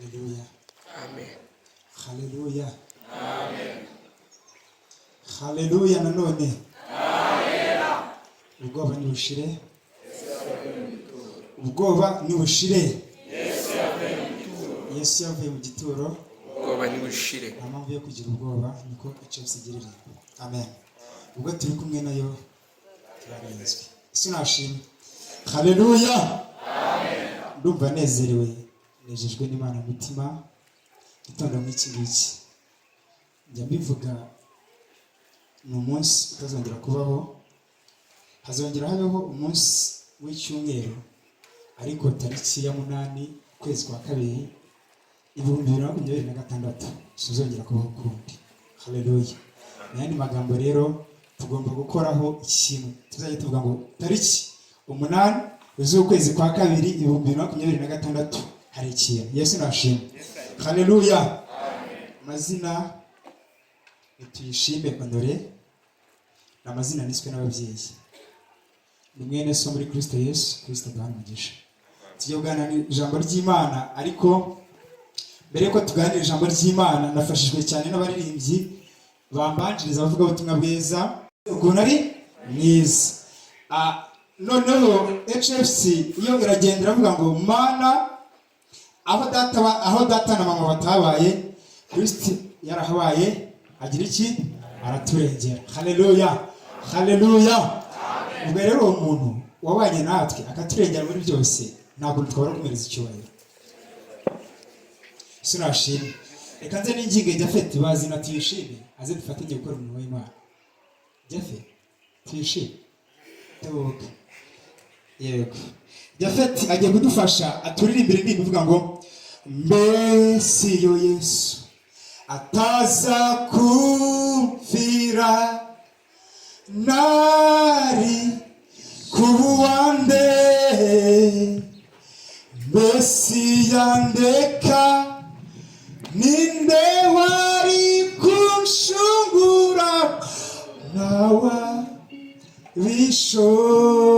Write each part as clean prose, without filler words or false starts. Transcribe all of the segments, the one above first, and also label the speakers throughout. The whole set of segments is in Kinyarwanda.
Speaker 1: Haleluya.
Speaker 2: Amen.
Speaker 1: Haleluya.
Speaker 2: Amen.
Speaker 1: Haleluya nanone. Amen. Ubwoba nibushire. Ubwoba nibushire. Yesu yavuye mu gituro.
Speaker 2: Ubwoba nibushire.
Speaker 1: Nta mpamvu yo kugira ubwoba, niko icyo bisigirira. Amen. Ubwo turi kumwe nayo turarinzwe. Isi nashimwe. Haleluya. Amen. Ndumva nezerewe, nejejwe n'Imana mutima. Gitondo nk'iki ngiki njya mbivuga, ni umunsi utazongera kubaho. Hazongera habeho umunsi w'icyumweru, ariko tariki ya 8 ukwezi kwa 2 2026 sizongera kubaho ukundi. Haleluya. N'ayandi magambo rero tugomba gukoraho ikintu, tuzajya tuvuga ngo tariki 8 z'ukwezi kwa 2 2026 hari ikintu. Yesu nashimwe. Haleluya. Amen. Amazina Tuyishime Honore, amazina niswe n'ababyeyi. Ni mwene so muri Kristo Yesu, Kristo duhanagisha. Tujye kuganira ijambo ry'Imana, ariko mbere ko tuganira ijambo ry'Imana nafashijwe cyane n'abaririmbyi bambanjiriza bavuga ubutumwa bwiza ukuntu ari mwiza. Noneho HFC iyo iragendera avuga ngo mana aho data na mama batabaye, Kristo yarahabaye, agira iki? Araturengera. Haleluya. Haleluya. Ubwo rero umuntu wabanye natwe akaturengera muri byose, ntabwo twabura kumereza icyubahiro. Sinashimye. Reka nze n'ingingo Japhet bazi na Tuyishime aze dufatanye gukora umurimo w'Imana. Japhet, Tuyishime, tebuka. Yego. Japhet agiye kudufasha aturirimbira indirimbo ivuga ngo mbese iyo Yesu ataza kumfira nari kubuwande, mbese yandeka ninde wari kunshungura nawa bishobora.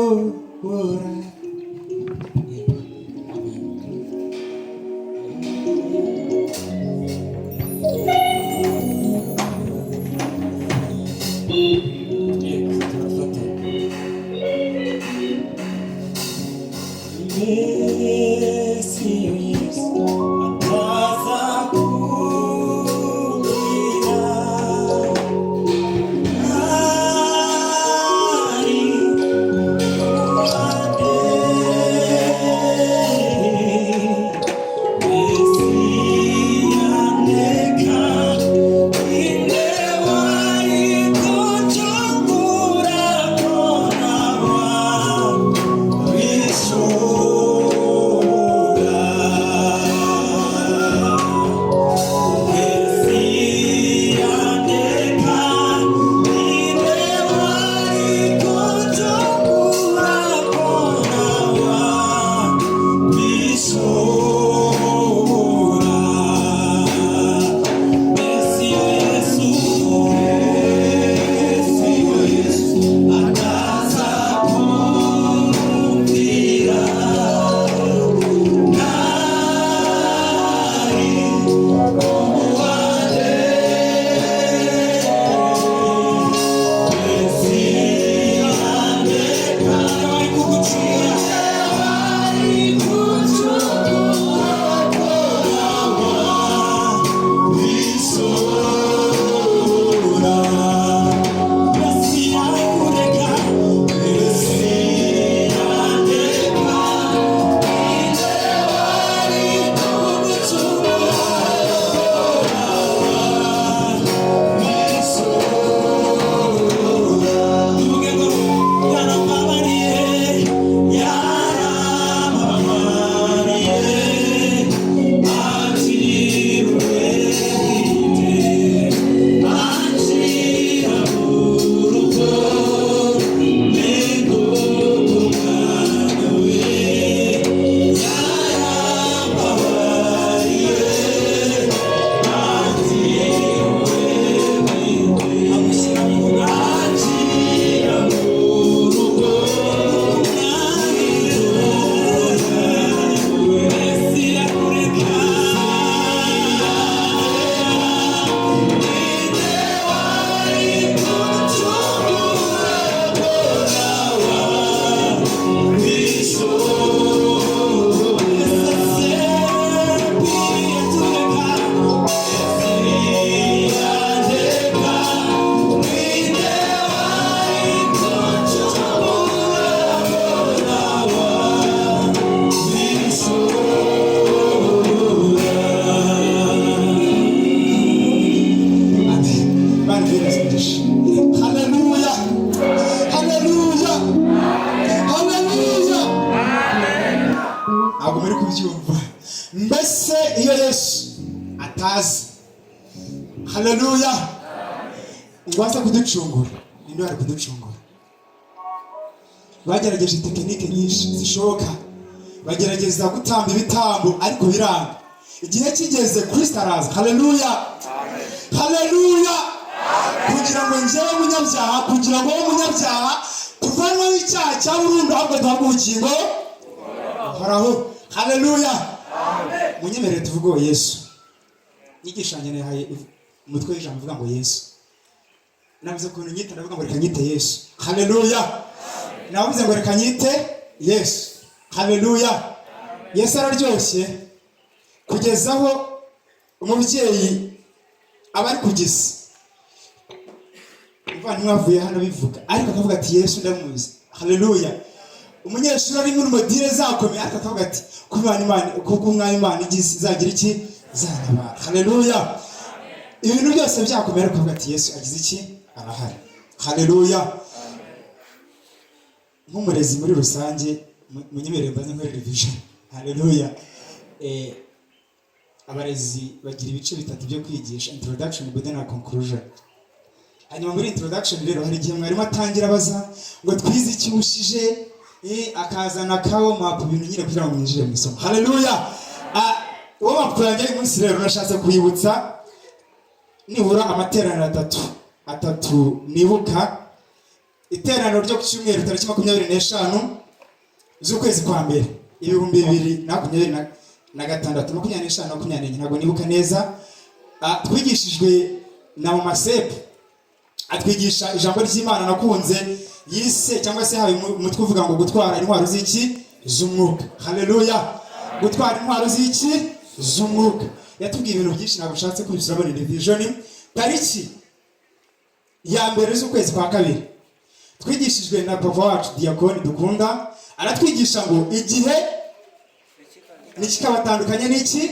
Speaker 3: Oh
Speaker 1: ntabwo muri kubyumva. Mbese iyo Yesu atazi, haleluya, ngo aza kuducungura, ninde wari kuducungura? Bagerageje tekinike nyinshi zishoboka, bagerageza gutamba ibitambo ariko biranga. Igihe kigeze Kristo araza, haleluya, haleluya, kugira ngo njyewe umunyabyaha, kugira ngo wowe umunyabyaha tuvanweho icyaha cya burundu, ahubwo duhabwe ubugingo buhoraho, haleluya. Munyemerere tuvuge uwo Yesu. Nyigisha njye nahaye umutwe w'ijambo uvuga ngo Yesu. Navuze ukuntu nyita, ndavuga ngo reka nyite Yesu, haleluya. Navuze ngo reka nyite Yesu, haleluya. Yesu araryoshye kugeza aho umubyeyi aba ari kugisa. Umuvandimwe avuye hano bivuga, ariko akavuga ati Yesu ndamuzi, haleluya. Umunyeshuri ari muri modire zakomeye, ariko akavuga ati kuko umwami Imana izagira iki? Izantabara, haleluya. Ibintu byose byakomeye, ariko akavuga ati Yesu agize iki? Arahari, haleluya. Nk'umurezi muri rusange, munyemerere mbaze nkore revision, haleluya. Abarezi bagira ibice bitatu byo kwigisha: introduction, body na conclusion. Hanyuma muri introduction rero hari igihe mwarimu atangira abaza ngo twize ikibushije, akazana kawo map ibintu nyine kugira ngo mwinjire mu isomo, haleluya. Uwo map yanjye umunsi rero nashatse kuyibutsa nibura amateraniro atatu nibuka. Iteraniro ryo ku cyumweru tariki 25 z'ukwezi kwa mbere 2026, 25 ntabwo nibuka neza. Twigishijwe na Mama Sepe, atwigisha ijambo ry'Imana nakunze yise cyangwa se hawe umutwe uvuga ngo gutwara intwaro z'iki? Z'umwuka, haleluya. Gutwara intwaro z'iki? Z'umwuka. Yatubwiye ibintu byinshi, ntabwo nshatse kubisubiramo. Ni revision. Tariki ya mbere z'ukwezi kwa kabiri twigishijwe na papa wacu Diakoni dukunda, aratwigisha ngo igihe nikikabatandukanye n'iki?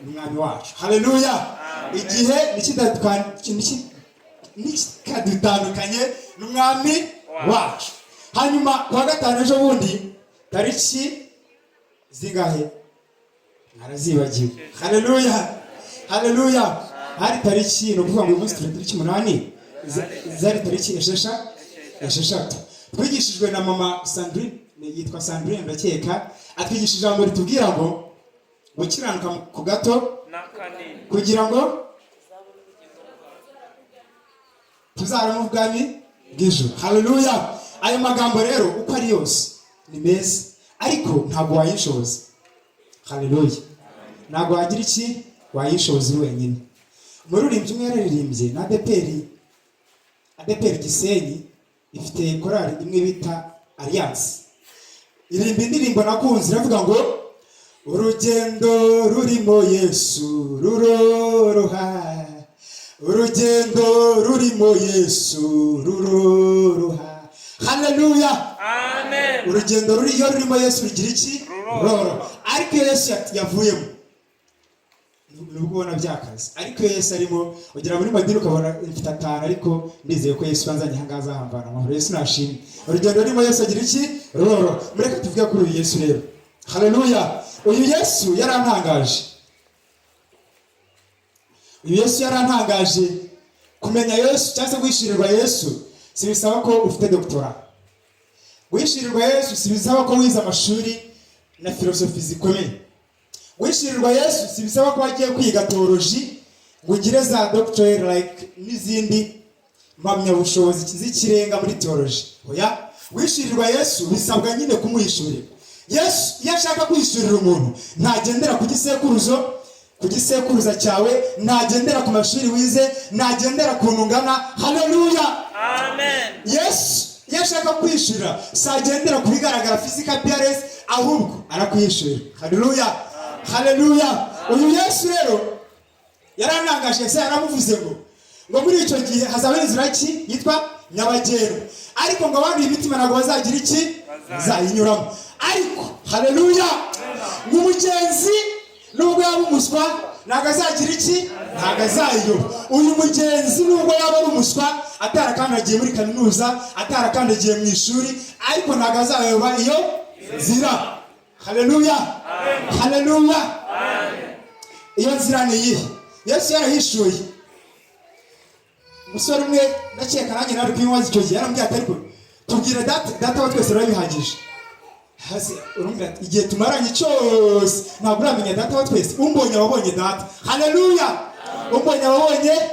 Speaker 1: N'umwami wacu, haleluya. Igihe nikikadutandukanye n'umwami wacu. Hanyuma kwa gatanu ejo bundi tariki zingahe? Narazibagiwe, haleluya, haleluya. Hari tariki, no kuvuga ngo umunsi tariki 8 zari tariki esheshatu. Twigishijwe na mama Sandrine, yitwa Sandrine ndakeka, atwigisha ijambo ritubwira ngo gukiranuka ku gato kugira ngo tuzara mu bwami bw'ijuru, haleluya. Ayo magambo rero uko ari yose ni meza, ariko ntabwo wayishoboza, haleluya. Ntabwo wagira iki? Wayishoboza wenyine. Umuririmbyi umwe yararirimbye na ADEPR Gisenyi, ifite korali imwe bita Alliance. Irimba indirimbo nakunze iravuga ngo urugendo rurimo Yesu ruroroha, urugendo rurimo Yesu ruroroha, haleluya, amen. Urugendo rurimo Yesu rugira iki? Ruroroha. Ariko Yesu yavuyemo, nubwo ubona byakaze, ariko Yesu arimo ugira muri madini ukabona ifite atanu, ariko ndizeye ko Yesu banzanye hangaza hambana amahoro. Yesu nashimwe. Urugendo rurimo Yesu agira iki? Ruroroha. Mureke tuvuge kuri uyu Yesu rero, haleluya. Uyu Yesu yarantangaje, uyu Yesu yarantangaje. Kumenya Yesu cyangwa se guhishirirwa Yesu si bisaba ko ufite doctora. Guhishirirwa Yesu si bisaba ko wize amashuri na filosofi zikomeye. Guhishirirwa Yesu si bisaba ko wagiye kwiga theology ngo ugire za doctorate like n'izindi mpamyabushobozi z'ikirenga muri theology. Oya, guhishirirwa Yesu bisabwa nyine kumuhishurira. Yesu iyo ashaka kwishurira umuntu ntagendera ku gisekuruza cyawe, ntagendera ku mashuri wize, ntagendera ku ntungana, haleluya, amen. Yesu iyo ashaka kwishurira sagendera ku bigaragara physical appearance, ahubwo arakwishurira, haleluya, haleluya. Uyu Yesu rero yaranangaje, se yaramuvuze ngo muri icyo gihe hazaba inzira ki yitwa nyabagendwa, ariko ngo abandi imitima ntabwo bazagira iki? Bazayinyuramo. Ariko haleluya, umugenzi nubwo yaba umuswa ntabwo azagira iki? Ntabwo azayiyoba. Uyu mugenzi nubwo yaba ari umuswa, atarakandagiye muri kaminuza, atarakandagiye mu ishuri, ariko ntabwo azayoba iyo nzira, haleluya, haleluya. Iyo nzira ni iyihe? Yesu yarahishuye. Umusore umwe ndakeka nanjye nari kwimubaza icyo gihe, yarambwiye ati ariko tubwire data wa twese urabihagije. Hasi urumva igihe tumaranye cyose ntabwo uramenya data wa twese. Umbonye wabonye data, haleluya. Umbonye wabonye data.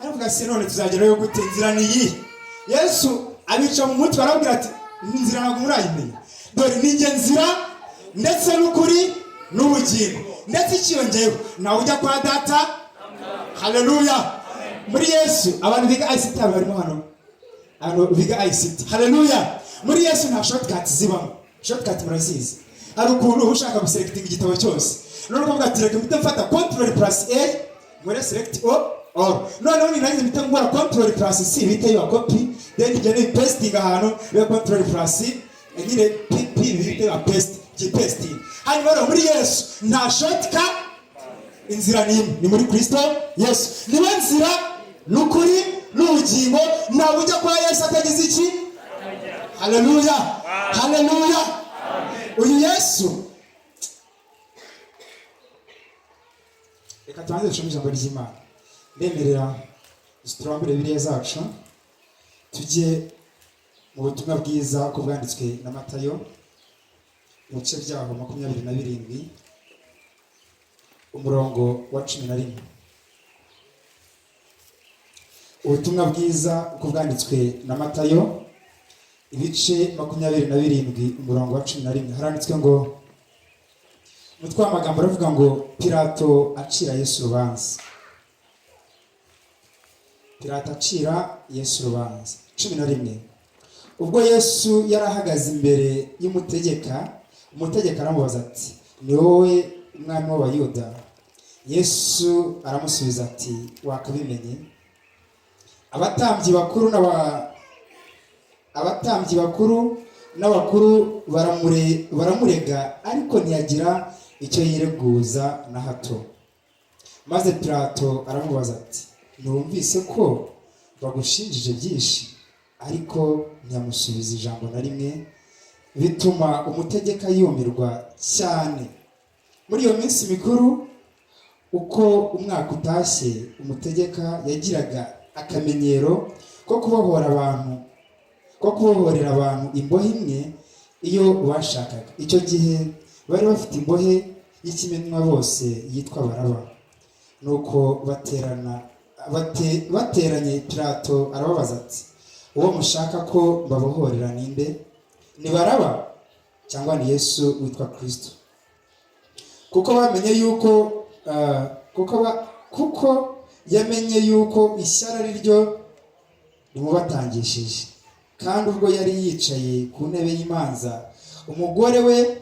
Speaker 1: Ariko gase none tuzagerayo gute? Inzira ni iyihe? Yesu abica mu mutwe arabwira ati inzira ntabwo murayimenya, dore ni njye nzira ndetse n'ukuri n'ubugingo, ndetse ikiyongeyeho nawe ujya kwa data, haleluya. Muri Yesu abantu biga ICT barimo hano, abantu biga ICT, haleluya. Muri Yesu nta shortcut zibamo. Shortcut murazizi, hari ukuntu ushaka guselecting igitabo cyose none ukavuga ati reka mpite mfata Ctrl+A muri select all, noneho ni nagize mpite ngora Ctrl+C bite yo copy, then igene pasting ahantu yo Ctrl+C nyine p bite yo paste gipasting. Hanyuma muri Yesu nta shortcut, inzira ni muri Kristo Yesu. Niwe nzira n'ukuri n'ubugingo, ntabwo ujya kwa Yesu atagize iki, haleluya, haleluya. Uyu Yesu, reka tubanze dushome ijambo ry'Imana. Ndemerera turambure Bibiliya zacu tujye mu butumwa bwiza uko bwanditswe na Matayo mu bice byaho 27 umurongo wa 11. Ubutumwa bwiza uko bwanditswe na Matayo ibice 27 umurongo wa 11 haranditswe ngo, umutwe w'amagambo aravuga ngo Pilato acira Yesu urubanza. Pilato acira Yesu urubanza. 11. Ubwo Yesu yarahagaze imbere y'umutegeka, umutegeka aramubaza ati ni wowe umwami w'Abayuda? Yesu aramusubiza ati wakabimenye. Abatambyi bakuru n'abakuru baramurega, ariko ntiyagira icyo yireguza na hato. Maze Pilato aramubaza ati ntiwumvise ko bagushinjije byinshi? Ariko ntiyamusubiza ijambo na rimwe, bituma umutegeka yumirwa cyane. Muri iyo minsi mikuru uko umwaka utashye, umutegeka yagiraga akamenyero ko kubohorera abantu imbohe imwe iyo bashakaga. Icyo gihe bari bafite imbohe y'ikimenywa bose yitwa Baraba. Nuko bateranye Pilato arababaza ati uwo mushaka ko babohorera ninde? Ni Baraba cyangwa ni Yesu witwa Kristo? Kuko yamenye yuko ishyara ari ryo rimubatangishije. Kandi ubwo yari yicaye ku ntebe y'imanza, umugore we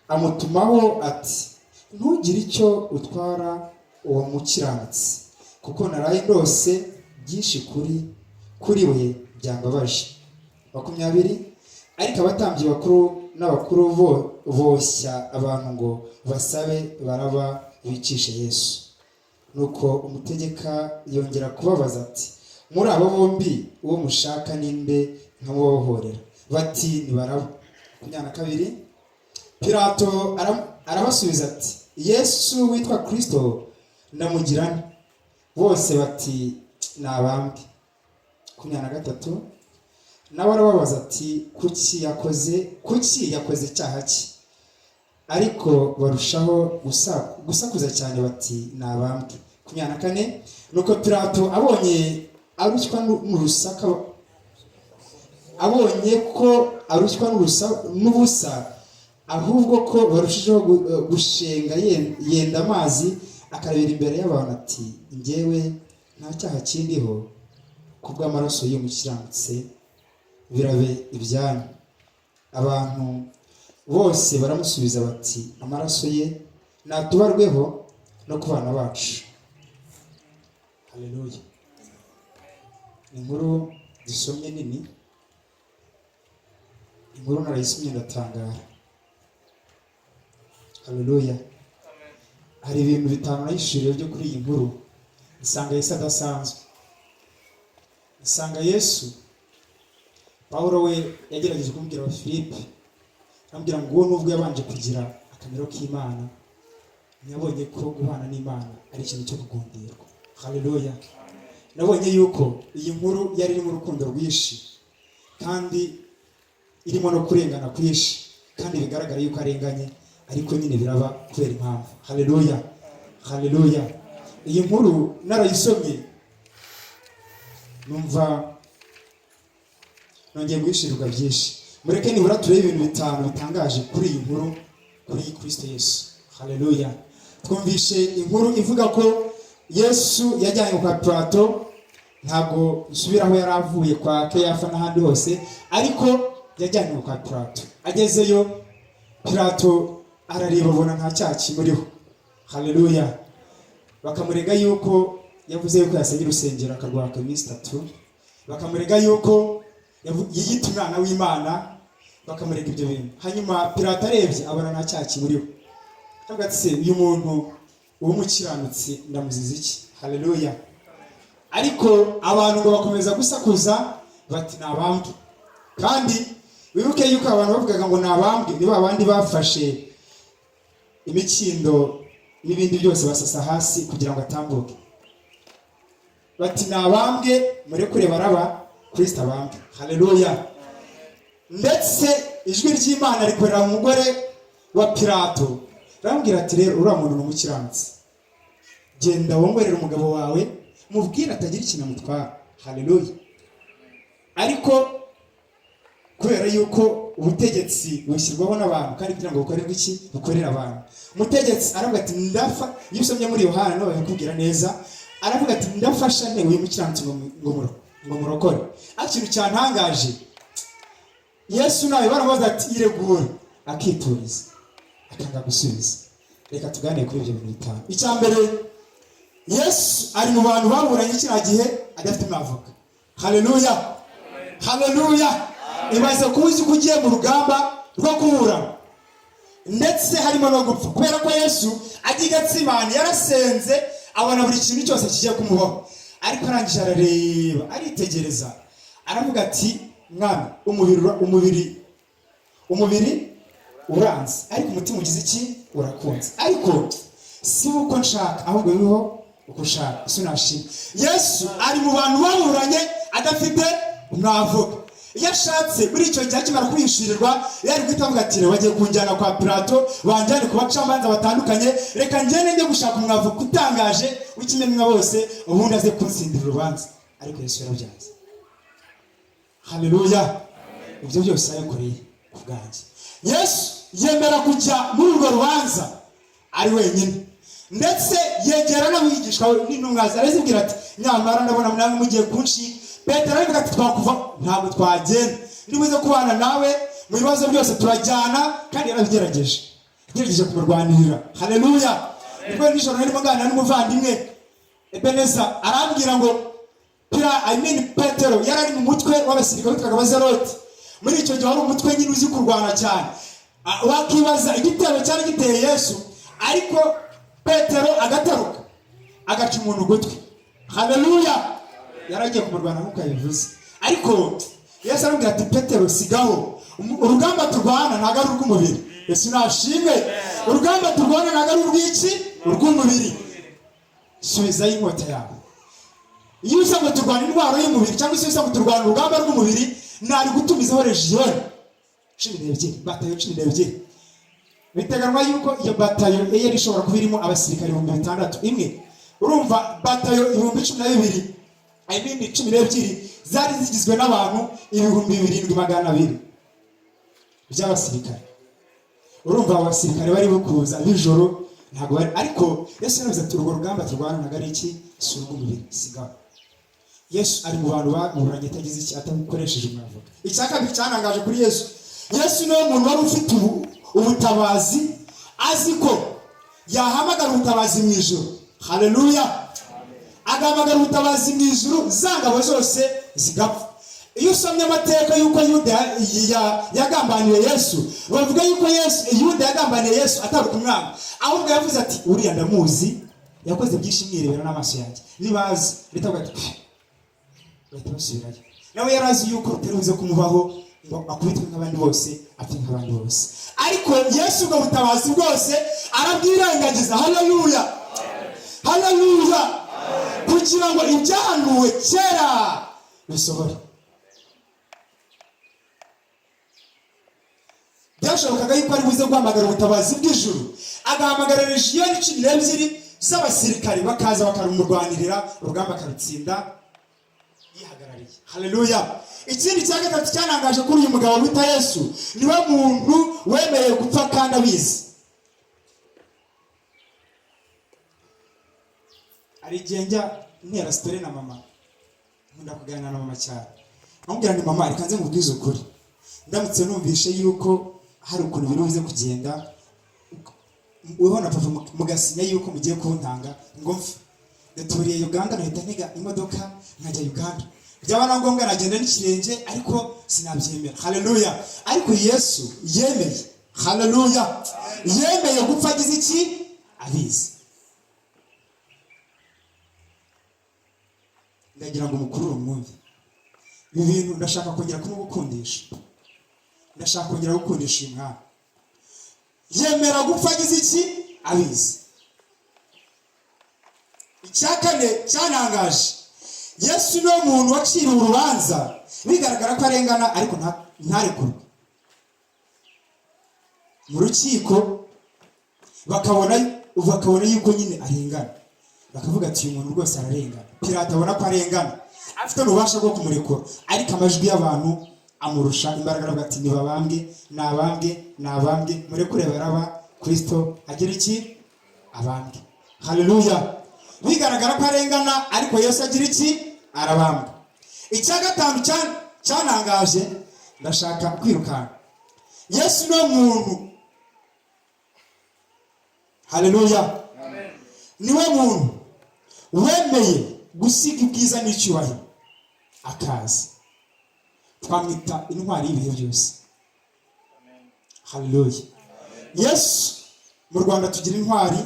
Speaker 1: amutumaho ati ntugire icyo utwara uwo mukiranutsi, kuko naraye ndose byinshi kuri we byambabaje. 20. Ariko abatambyi bakuru n'abakuru boshya abantu ngo basabe Baraba bicishe Yesu. Nuko umutegeka yongera kubabaza ati muri abo bombi uwo mushaka ninde nkamubohorera? Bati ni Baraba. 22. Pilato arabasubiza ati Yesu witwa Kristo ndamugirane? Bose bati nabambwe. 23. Nawe arababaza ati kuki yakoze icyaha ki? Ariko barushaho gusakuza cyane bati nabambwe. 24. Nuko Pilato abonye ko arushywa n'ubusa, ahubwo ko barushijeho gushenga yenda amazi, akarabira imbere y'abantu ati njyewe nta cyaha kindiho, kubw'amaraso y'umukiranutsi birabe ibyanyu. Abantu bose baramusubiza bati amaraso ye natubarweho no ku bana bacu. Haleluya. Inkuru dusomye nini, inkuru narayisomye ndatangara. Haleluya. Hari ibintu bitanu nayishuriye byo kuri iyi nkuru. Isanga Yesu adasanzwe. Isanga Yesu, Paulo we yagerageje kumubwira Filipe ambwira ngo uwo nubwo yabanje kugira akamero k'Imana nyabonye ko guhana n'Imana ari ikintu cyo kugundirwa. Haleluya. Nabonye yuko iyi nkuru yari irimo urukundo rwinshi kandi irimo no kurengana kwinshi, kandi bigaragara yuko arenganye, ariko nyine biraba kubera impamvu. Haleluya. Haleluya. Iyi nkuru narayisomye numva nongeye guhishirirwa byinshi. Mureke nibura turebe ibintu bitanu bitangaje kuri iyi nkuru, kuri Kristo Yesu. Haleluya. Twumvishe inkuru ivuga ko Yesu yajyanye kwa Pilato, ntabwo nsubiraho yari avuye kwa Keyafa n'ahandi hose, ariko yajyanye kwa Pilato. Agezeyo Pilato arareba abona nta cyaha kimuriho. Haleluya. Bakamurega yuko yavuze yuko yasenye urusengero akarwaka iminsi 3. Bakamurega yuko yiyita umwana w'Imana, bakamurega ibyo bintu. Hanyuma Pilato arebye abona nta cyaha kimuriho. Avuga ati se uyu muntu w'umukiranutsi ndamuziza iki? Haleluya. Ariko abantu ngo bakomeza gusakuza bati nabambwe. Kandi wibuke yuko abantu bavugaga ngo nabambwe niba abandi bafashe imikindo n'ibindi byose basasa hasi kugira ngo atambuke. Bati nabambwe murekure baraba, Kristo abambwe. Haleluya. Ndetse ijwi ry'Imana rikorera mu mugore wa Pilato, rambwira ati rero uriya muntu n'umukiranutsi, genda wongorera umugabo wawe mubwira atagira ikintu amutwara. Haleluya. Ariko kubera yuko ubutegetsi bushyirwaho n'abantu kandi kugira ngo bukorerwe iki, bukorera abantu, umutegetsi aravuga ati ndafa. Iyo usomye muri Yohana no babikubwira neza, aravuga ati ndafasha nte uyu mukiranutsi ngo murokore. Ikintu cyantangaje, Yesu nawe baramubaza ati iregure, akituriza akanga gusubiza. Reka tuganire kuri ibyo bintu bitanu. Icya mbere, Yesu ari mu bantu baburanye kiriya gihe adafite umwavoka. Haleluya. Haleluya. Ibaze kuzi ko ugiye mu rugamba rwo kuburana ndetse harimo no gupfa, kubera ko Yesu agiye Getsimani yarasenze abona buri kintu cyose kigiye kumubaho, ariko arangije arareba aritegereza aravuga ati mwami, umubiri uranze ariko umutima ugize iki, urakunze. Ariko si uko nshaka ahubwo biho uko ushaka. Sunashimye. Yesu ari mu bantu baburanye adafite umwavoka. Iyo ashatse muri icyo gihe kimara kubishirirwa yari guhita avuga ati bagiye kunjyana kwa Pilato, banjyane ku bacamanza batandukanye, reka ngende njye gushaka umwavoka utangaje w'ikimenywa bose, ubundi aze kunsindira urubanza. Ariko Yesu yarabyanze. Haleluya. Ibyo byose yakoreye ku bwanjye. Yesu yemera kujya muri urwo rubanza ari wenyine, ndetse yegera n'abigishwa n'intumwa ze arazibwira ati nyamara ndabona mwange mugiye kunshi. Petero aravuga ati twakuva ntabwo twagenda, nibuze kubana nawe mu bibazo byose turajyana, kandi yarabigerageje kumurwanirira. Haleluya. Nibwo nijoro narimo nganira n'umuvandimwe Ebeneza, arambwira ngo Petero yari ari mu mutwe w'abasirikare witwaga Bazaroti. Muri icyo gihe wari umutwe nyine uzi kurwana cyane. Wakibaza igitero cyari giteye Yesu, ariko Petero agataruka agaca umuntu ugutwi. Haleluya. Yaragiye kumurwana nk'uko yabivuze, ariko Yesu arambwira ati Petero sigaho, urugamba turwana ntabwo ari urw'umubiri. Yesu nashimwe. Urugamba turwana ntabwo ari urw'iki, urw'umubiri. Subizayo inkota yawe. Iyo usanga turwana indwara y'umubiri cyangwa se usanga turwana urugamba rw'umubiri, nari gutumizaho legiyoni 12, batayo 12. Biteganwa yuko iyo batayo yari ishobora kuba irimo abasirikare 6,000 imwe. Urumva batayo 12,000 ibindi 12 zari zigizwe n'abantu 7,200 by'abasirikare. Urumva abasirikare bari bukuza bijoro ntabwo bari, ariko Yesu yaravuze ati urwo rugamba turwana ntabwo ari iki, si urw'umubiri, sigaho. Yesu ari mu bantu baburanye atagize iki, atakoresheje umwavoka. Icya kabiri cyanangaje kuri Yesu, Yesu niwe muntu wari ufite ubutabazi, azi ko yahamagara ubutabazi mu ijuru. Haleluya. Agamagara ubutabazi mu ijuru, zangabo zose zigapfa. Iyo usomye amateka yuko Yuda yagambaniye Yesu, bavuga yuko Yuda yagambaniye Yesu ataruka umwana, ahubwo yavuze ati uriya ndamuzi, yakoze byinshi mwirebera n'amaso yanjye, nibazi leta ugati bahita basubirayo. Nawe yarazi yuko utaruze kumubaho ngo akubitwe nk'abandi bose apfe nk'abandi bose. Ariko Yesu ubwo butabazi bwose arabwirengagiza. Haleluya, haleluya, kugira ngo ibyahanuwe kera bisohore. Byashobokaga yuko ari buze guhamagara ubutabazi bw'ijuru, agahamagara legiyoni 12 z'abasirikari bakaza bakarumurwanirira, urugamba akarutsinda yihagarariye. Haleluya. Ikindi cya gatatu cyanangaje kuri uyu mugabo wita Yesu, niwe muntu wemeye gupfa kandi abizi. Ari genja ntera story na mama, nkunda kuganira na mama cyane, amubwira ni mama reka nze ngubwize ukuri, ndamutse numvishe yuko hari ukuntu biri buze kugenda ubona papa mugasinya yuko mugiye kuntanga ngo mfe, ndeturiye Uganda nahita ntega imodoka nkajya Uganda, byaba na ngombwa nagenda n'ikirenge ariko sinabyemera. Haleluya. Ariko Yesu yemeye. Haleluya. Yemeye gupfa agize iki abizi. Ndagira ngo mukuru umwumve ibi bintu, ndashaka kongera kumugukundisha, ndashaka kongera gukundisha umwana. Yemera gupfa agize iki abizi. Icyakane cyanangaje, Yesu no muntu waciriwe urubanza bigaragara ko arengana ariko ntarekurwe mu rukiko, bakabona yuko nyine arengana, bakavuga ati uyu muntu rwose ararengana. Pilato abona ko arengana, afite ububasha bwo kumurekura, ariko amajwi y'abantu amurusha imbaraga, aravuga ati nabambwe murekure Baraba, Kristo agira iki abambwe. Haleluya. Bigaragara ko arengana ariko Yesu agira iki arabambwa. Icya gatanu cyanangaje, ndashaka kwirukana. Yesu no muntu, haleluya, amen, niwe muntu wemeye gusiga ibwiza n'icyubahiro akazi. Twamwita intwari y'ibihe byose. Haleluya. Yesu mu Rwanda tugira intwari,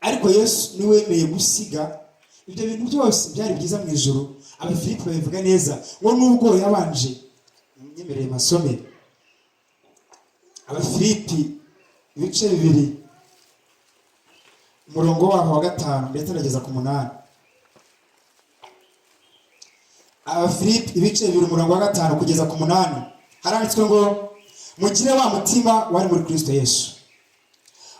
Speaker 1: ariko Yesu niwe wemeye gusiga ibyo bintu byose byari byiza mu ijuru. Abafilipi babivuga neza ngo nubwo yabanje, nyemereye masome Abafilipi ibice 2 umurongo waho wa 5 ndetse ndageza ku 8. Abafilipi ibice 2 umurongo wa 5 kugeza ku 8 haranditswe ngo mugire wa mutima wari muri Kristo Yesu.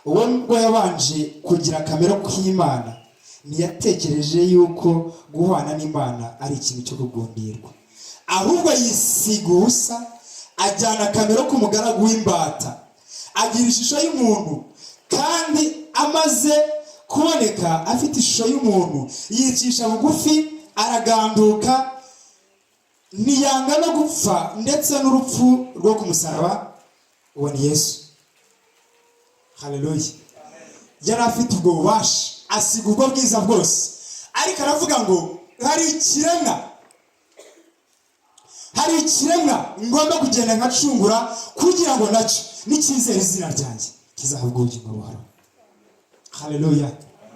Speaker 1: Uwo ngo yabanje kugira kamere k'Imana, ntiyatekereje yuko guhwana n'Imana ari ikintu cyo kugundirwa, ahubwo yisiga ubusa, ajyana kamere k'umugaragu w'imbata, agira ishusho y'umuntu, kandi amaze kuboneka afite ishusho y'umuntu yicisha bugufi, araganduka, ntiyanga no gupfa ndetse n'urupfu rwo ku musaraba. Uwo ni Yesu. Haleluya. Yari afite ubwo bubasha, asiga ubwo bwiza bwose, ariko aravuga ngo hari ikiremwa ngomba kugenda nkacungura kugira ngo nacyo n'icyizere izina ryanjye kizahabwa ubugingo buhoraho. Haleluya.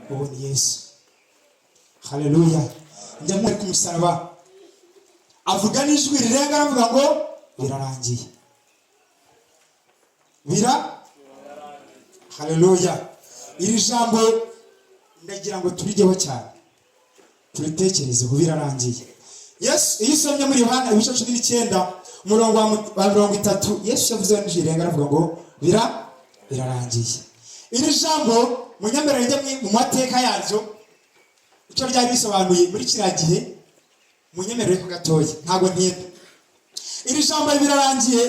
Speaker 1: Uwo ni Yesu. Haleluya. Njya muri ku musaraba avuga n'ijwi rirenga, aravuga ngo birarangiye. Haleluya. Iri jambo ndagira ngo turigeho cyane, turitekereze ngo birarangiye. Yesu iyo usomye muri Yohana ibice 19 umurongo wa 30, Yesu yavuze n'ijwi rirenga aravuga ngo birarangiye. Iri jambo munyemerere njye mu mateka yaryo icyo ryari bisobanuye muri kiriya gihe, munyemerere ko gatoya ntago ntinda. Iri jambo birarangiye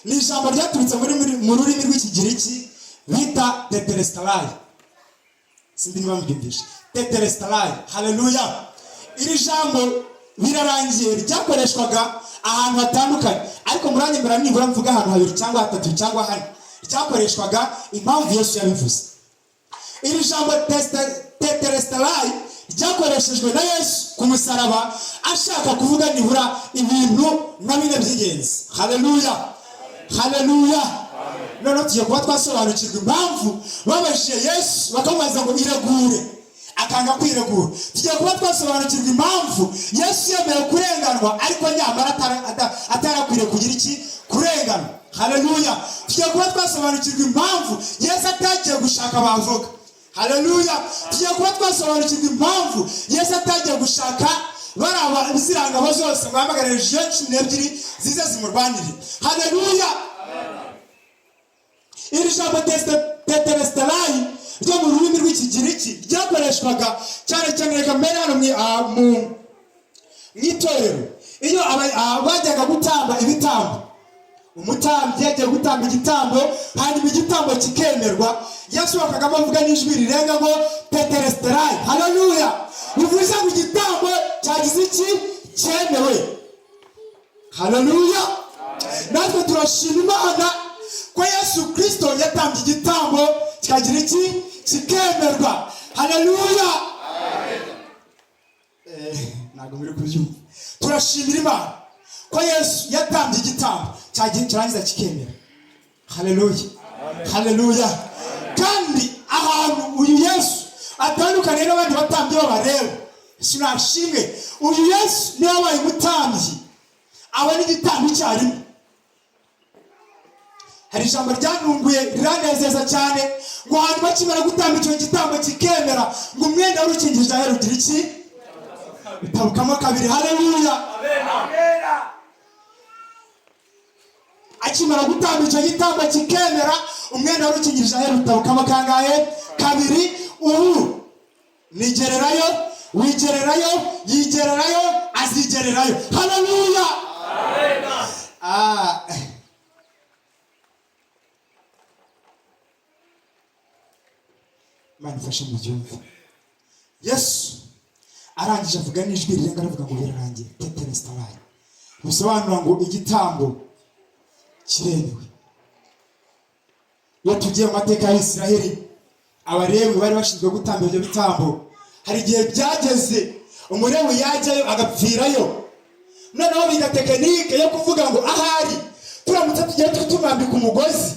Speaker 1: ni ijambo ryaturutse mu rurimi rw'Ikigiriki bita tetelestai. Sindi niba mubyumvishe tetelestai. Haleluya. Iri jambo birarangiye ryakoreshwaga ahantu hatandukanye, ariko muranyemera nibura mvuga ahantu 2 cyangwa 3 cyangwa 4 ryakoreshwaga impamvu Yesu yabivuze. Iri jambo tetelestai ryakoreshejwe na Yesu ku musaraba ashaka kuvuga nibura ibintu na bine by'ingenzi. Haleluya. Haleluya. None tugiye kuba twasobanukirwa impamvu babajije Yesu bakamubaza ngo iregure, akanga kwiregura. Tugiye kuba twasobanukirwa impamvu Yesu yemeye kurenganwa ariko nyamara atarakwiriye kugira iki? Kurenganwa. Haleluya. Tugiye kuba twasobanukirwa impamvu Yesu atagiye gushaka abavoka. Haleluya. Tugiye kuba twasobanukirwa impamvu Yesu atagiye gushaka baraba bizirangabo zose ngo hamagarire Jean 12 zize zimurwanire. Haleluya. Iri jambo tetelestelai ryo mu rurimi rw'Ikigiriki ryakoreshwaga cyane cyane reka mbere hano mu itorero iyo bajyaga gutamba ibitambo. Umutambyi yagiye gutamba igitambo hanyuma igitambo kikemerwa, yasohokagamo avuga n'ijwi rirenga ngo tetelestelai. Haleluya. Bivuze ngo igitambo cyagize iki? Cyemewe. Haleluya. Natwe turashima Imana ko Yesu Kristo yatambye igitambo kikagira iki? Kikemerwa. Haleluya. Ntabwo muri kubyumva. Turashimira Imana ko Yesu yatambye igitambo cyarangiza kikemera. Haleluya. Haleluya. Kandi ahantu uyu Yesu atandukanye n'abandi batambyi b'abareba, sinashimwe uyu Yesu niwe wabaye umutambyi aba n'igitambo cyarimo. Hari ijambo ryanunguye riranezeza cyane ngo hanyuma bakimara gutamba icyo gitambo kikemera ngo umwenda w'urukingirije aherugira iki? Bitabukamo kabiri. Haleluya. Akimara gutamba icyo gitambo kikemera umwenda w'urukingirije aherutabukamo kangahe? Kabiri. Ubu nigererayo, wigererayo, yigererayo, azigererayo. Haleluya. Manifeshe mu byumve. Yesu arangije avuga n'ijwi rirenga aravuga ngo birarangiye. Tetelestelai bisobanura ngo igitambo kiremewe. Iyo tugiye mu mateka ya Isiraheli, Abalewi bari bashinzwe gutamba ibyo bitambo. Hari igihe byageze Umulewi yajyayo agapfirayo, noneho biga tekinike yo kuvuga ngo ahari turamutse tugiye tumwambika umugozi,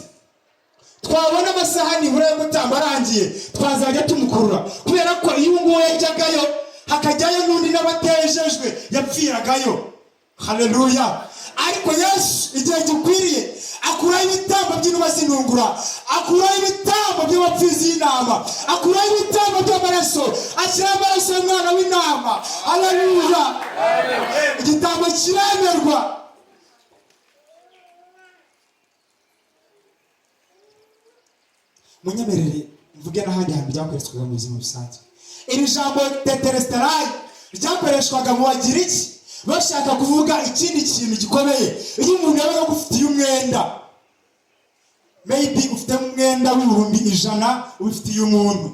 Speaker 1: twabona amasaha nibura yo gutamba arangiye twazajya tumukurura, kubera ko iyo nguwo yajyagayo hakajyayo n'undi n'abatejejwe yapfiragayo. Haleluya. Ariko Yesu igihe gikwiriye akuraho ibitambo by'inuma zinungura, akuraho ibitambo by'abapfizi y'intama, akuraho ibitambo by'amaraso, ashyiraho amaraso y'umwana w'intama. Haleluya. Igitambo kiremerwa. Munyemerere mvuge n'ahandi hantu byakoreshwaga mu buzima busanzwe. Iri jambo tetelestelai ryakoreshwaga mu Bagiriki bashaka kuvuga ikindi kintu gikomeye. Iyo umuntu yabaga agufitiye umwenda, maybe ufite umwenda w'ibihumbi 100 ubifitiye umuntu,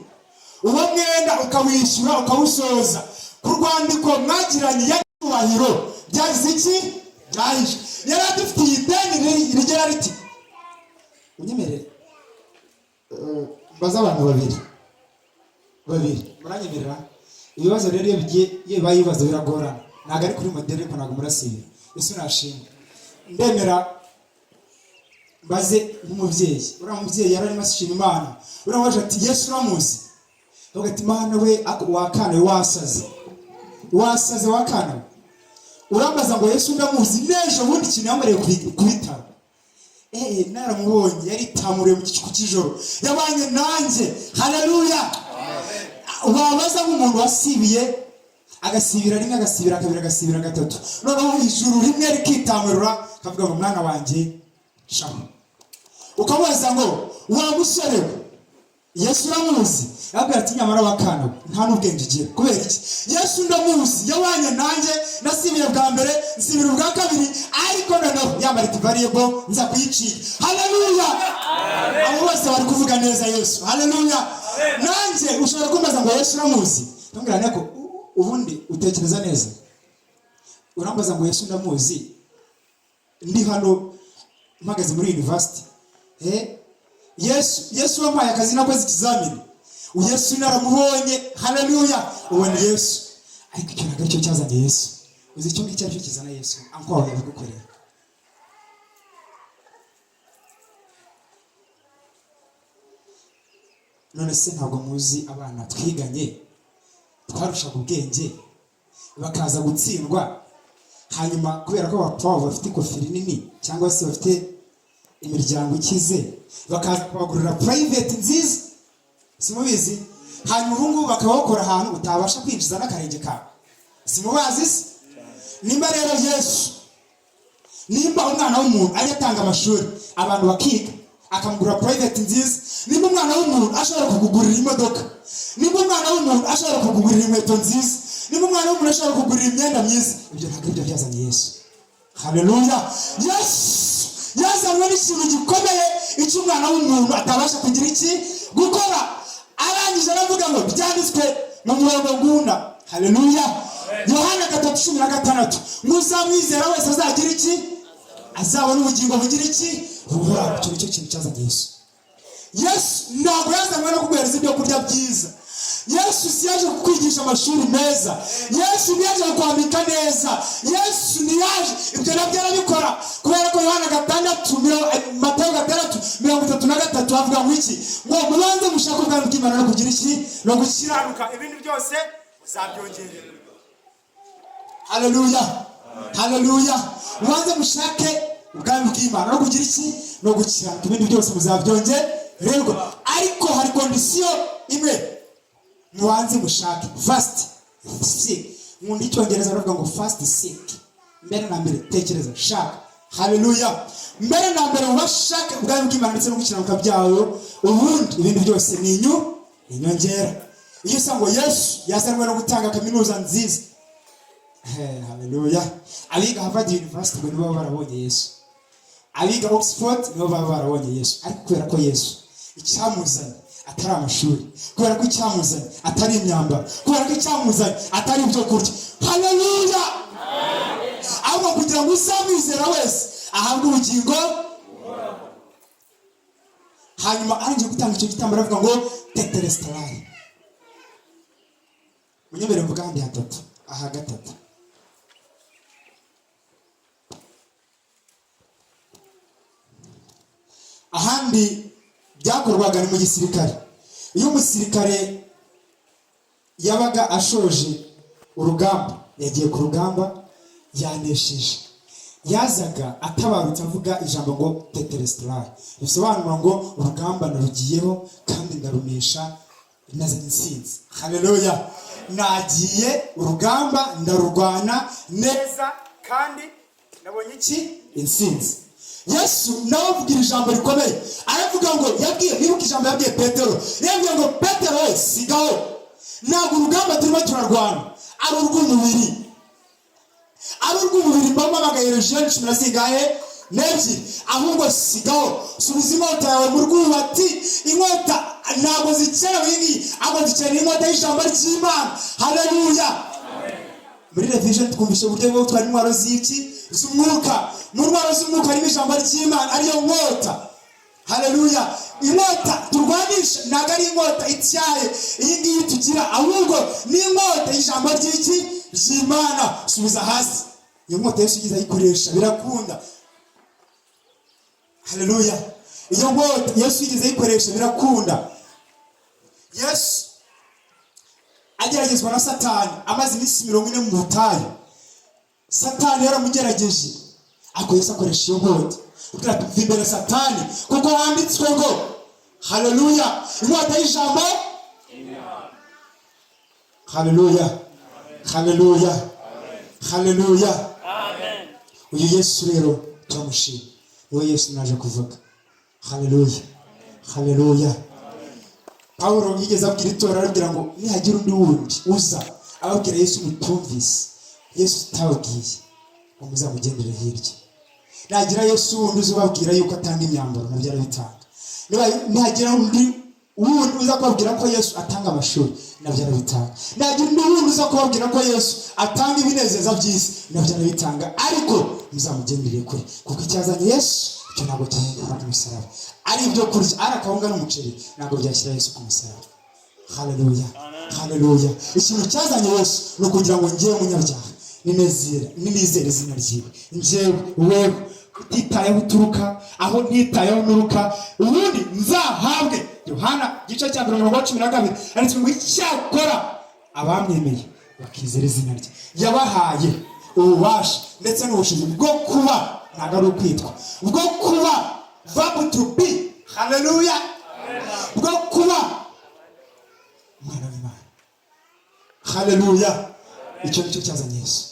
Speaker 1: uwo mwenda ukawishyura ukawusoza ku rwandiko mwagiranye y'icyubahiro byagize iki? Byahishe. Yari adufitiye ideni rigera riti, unyemerere baza abantu babiri muranyemerera. Ibibazo rero iyo bigiye bayibaza biragorana, ntabwo ari kuri modeli ariko ntabwo murasibe. Yesu nashimwe. Ndemera baze nk'umubyeyi. Uriya mubyeyi yari arimo ashima Imana. Uriya waje ati Yesu uramuzi? Avuga ati Mana we wakana we wasaze wakana we. Urambaza ngo Yesu ndamuzi n'ejo bundi ikintu yamariye ku bitaro. Naramubonye yari tamuriye mu gicuku cy'ijoro yabanye nanjye. Haleluya. Wabaza nk'umuntu wasibiye agasibira rimwe, agasibira kabiri, agasibira gatatu, noneho ijuru rimwe rikitamurura kavuga ngo mwana wanjye shaho. Ukabaza ngo wa musore Yesu uramuzi? Yabwira ati nyamara wakana nta n'ubwenge ugira. Kubera iki? Yesu ndamuzi, yabanye nanjye, nasibiye bwa mbere, nsibira ubwa kabiri, ariko noneho yamara variable nza kuyicika. Haleluya. Abo bose bari kuvuga neza Yesu. Haleluya. Nanjye ushobora kumbaza ngo Yesu uramuzi? Ndambwira nako ubundi utekereza neza. Urambaza ngo Yesu ndamuzi ndi hano mpagaze muri university. Yesu wampaye akazi nakoze ikizamini. Yesu naramubonye. Haleluya. Uwo ni Yesu. Ariko icyo ntabwo aricyo cyazanye Yesu. Uzi icyo ngicyo aricyo kizana Yesu. Anko wawe yagukorera. None se ntabwo muzi abana twiganye twarushaga ubwenge bakaza gutsindwa, hanyuma kubera ko abapfa bafite ikofiri nini cyangwa se bafite imiryango ikize bakaza kubagurira private nziza, simubizi? Hanyuma ubu ngubu bakaba bakora ahantu utabasha kwinjiza n'akarenge kawe, simubazi se? Nimba rero Yesu, nimba umwana w'umuntu ajya atanga amashuri abantu bakiga akamugura private nziza, nimba umwana w'umuntu ashobora kugugurira imodoka, nimba umwana w'umuntu ashobora kugugurira inkweto nziza, nimba umwana w'umuntu ashobora kugurira imyenda myiza, ibyo ntabwo ibyo byazanye Yesu. Haleluya! Yesu yazanywe n'ikintu gikomeye icyo umwana w'umuntu atabasha kugira iki gukora. Arangije aravuga ngo byanditswe mu murongo ngunda. Haleluya! Yohana 3:16, muzamwizera wese azagira iki? Azabona ubugingo bugira iki? Buhoraho. Icyo nicyo kintu cyazanye Yesu. Yesu ntabwo yazanywe no kuguhereza ibyo kurya byiza. Yesu si yaje kukwigisha amashuri meza. Yesu ntiyaje kukwambika neza. Yesu ntiyaje, ibyo nabyo arabikora, kubera ko Yohana 6, Matayo 6:33 avuga ngo iki? Ngo mubanze mushake ubwami bw'Imana no kugira iki? No gukiranuka, ibindi byose uzabyongerera. Haleluya! Haleluya! Mubanze mushake ubwami bw'Imana no kugira iki? No gukiranuka, ibindi byose muzabyongererwa. Ariko hari kondisiyo imwe, mubanze mushake. First seek. Mu Cyongereza baravuga ngo first seek. Mbere na mbere tekereza, shaka. Haleluya! Mbere na mbere ubashake ubwami bw'Imana ndetse no gukiranuka byayo, ubundi ibindi byose ni inyongera. Iyo usanga Yesu yazanywe no gutanga kaminuza nziza. Haleluya! Abiga Harvard University ngo nibo barabonye Yesu, abiga Oxford nibo barabonye Yesu. Ariko kubera ko Yesu icyamuzanye atari amashuri, kubera ko icyamuzanye atari imyambaro, kubera ko icyamuzanye atari ibyo kurya. Haleluya! Ahubwo kugira ngo uzamwizera wese ahabwe ubugingo. Hanyuma arangiye gutanga icyo gitambo aravuga ngo tetelestai. Munyemere mvuga handi hatatu, aha gatatu. Ahandi byakorwaga ni mu gisirikare. Iyo umusirikare yabaga ashoje urugamba, yagiye ku rugamba yanesheje, yazaga atabarutse avuga ijambo ngo tetelestai, bisobanura ngo urugamba narugiyeho kandi ndarumesha nazanye intsinzi. Haleluya! Nagiye urugamba ndarurwana neza kandi nabonye iki? Intsinzi. Yesu nawe avugira ijambo rikomeye, aravuga ngo nibuka ijambo yabwiye Petero, yabwiye ngo Petero we sigaho, ntabwo urugamba turimo turarwana ari urw'umubiri, ari urw'umubiri mbamagaye Legiyoni 12, ahubwo sigaho, subiza inkota yawe mu rwubati. Inkota ntabwo zikenewe iyi, ahubwo zikeneye inkota y'ijambo ry'Imana. Haleluya! Muri Revision twumvishe uburyo bwo gutwara intwaro z'umwuka. Mu ntwaro z'umwuka harimo ijambo ry'Imana, ariyo nkota. Haleluya! Inkota turwanisha ntabwo ari inkota ityaye iyi ngiyi tugira, ahubwo ni inkota y'ijambo ry'Imana. Subiza hasi. Iyo nkota Yesu yigize ayikoresha birakunda. Haleluya! Iyo nkota Yesu yigize ayikoresha birakunda. Yesu ageragezwa na Satani amaze iminsi 40 mu butayu. Satani yaramugerageje, ariko Yesu akoresha iyo nkota kugira ngo tuve imbere Satani, kuko handitswe ngo haleluya, inkota y'ijambo. Haleluya! Haleluya! Haleluya! Amen. Uyu Yesu rero turamushima, niwe Yesu naje kuvuga. Haleluya! Haleluya! Pawulo yigeze abwira itorero arabwira ngo nihagira undi wundi uza ababwira Yesu mutumvise, Yesu utababwiye, ngo muzamugendere hirya. Nagira Yesu wundi uzababwira yuko atanga imyambaro, nabyo arabitanga. Nihagira undi wundi uza kubabwira ko Yesu atanga amashuri, nabyo arabitanga. Nagira undi wundi uza kubabwira ko Yesu atanga ibinezeza by'isi, nabyo arabitanga. Ariko muzamugendere kure, kuko icyazanye Yesu icyo ntabwo cyahindura ku musaraba. Ari ibyo kurya, ari akawunga n'umuceri, ntabwo byashyira Yesu ku musaraba. Haleluya! Haleluya! Ikintu cyazanye Yesu ni ukugira ngo njyewe umunyabyaha ninezere izina ryiwe, njyewe wewe utitayeho uturuka, aho ntitayeho nuruka, ubundi nzahabwe. Yohana 10:12 handitswe ngo icyakora abamwemeye bakizera izina rye. Yabahaye ububasha ndetse n'ubushobozi bwo kuba, ntabwo ari ukwitwa, bwo kuba verb to be, haleluya, bwo kuba umwana w'Imana, haleluya. Icyo nicyo cyazanye Yesu.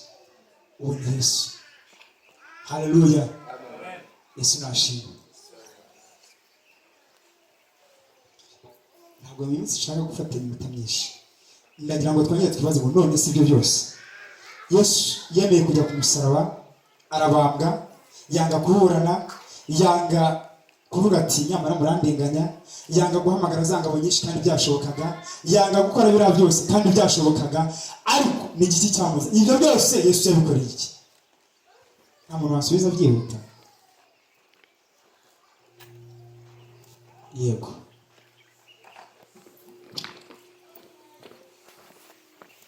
Speaker 1: Uwo ni Yesu, haleluya. Yesu nashimwe. Ntabwo mu minsi nshaka gufata iminota myinshi, ndagira ngo twongere twibaze ngo none si ibyo byose Yesu yemeye kujya ku musaraba, arabambwa, yanga kuburana, yanga kuvuga ati nyamara murandenganya, yanga guhamagara za ngabo nyinshi kandi byashobokaga, yanga gukora biriya byose kandi byashobokaga, ariko ni igiki cyamuze? Ibyo byose Yesu yabikoreye iki? Nta muntu wasubiza byihuta. Yego.